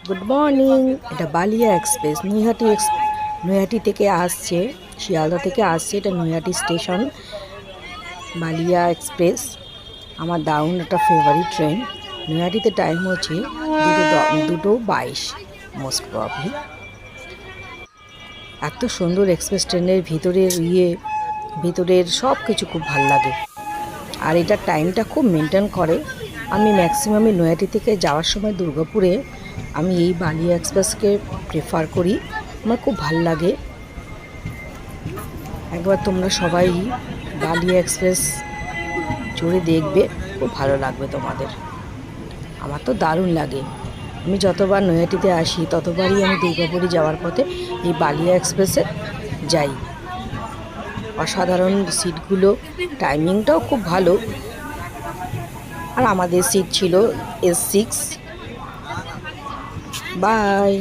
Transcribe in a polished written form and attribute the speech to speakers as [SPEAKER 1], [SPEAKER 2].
[SPEAKER 1] Good morning. এটা Balia express Naihati থেকে আসছে, শিয়ালদা থেকে আসছে। এটা নৈহাটি স্টেশন। বালিয়া এক্সপ্রেস আমার দারুণ একটা ফেভারিট ট্রেন। নৈহাটিতে টাইম হচ্ছে 2:22 মোস্ট প্রবলি। এত সুন্দর এক্সপ্রেস ট্রেনের ভিতরের সব কিছু খুব ভালো লাগে। আর এটার টাইমটা খুব মেনটেন করে। আমি ম্যাক্সিমামে নৈহাটি থেকে যাওয়ার সময় দুর্গাপুরে আমি এই বালিয়া এক্সপ্রেসকে প্রেফার করি। আমার খুব ভাল লাগে। একবার তোমরা সবাই বালিয়া এক্সপ্রেস চড়ে দেখবে, খুব ভালো লাগবে তোমাদের। আমার তো দারুণ লাগে। আমি যতবার নৈহাটিতে আসি ততবারই আমি দুর্গাপুরে যাওয়ার পথে এই বালিয়া এক্সপ্রেসে যাই। অসাধারণ সিটগুলো, টাইমিংটাও খুব ভালো। আর আমাদের সিট ছিল S6। বাই।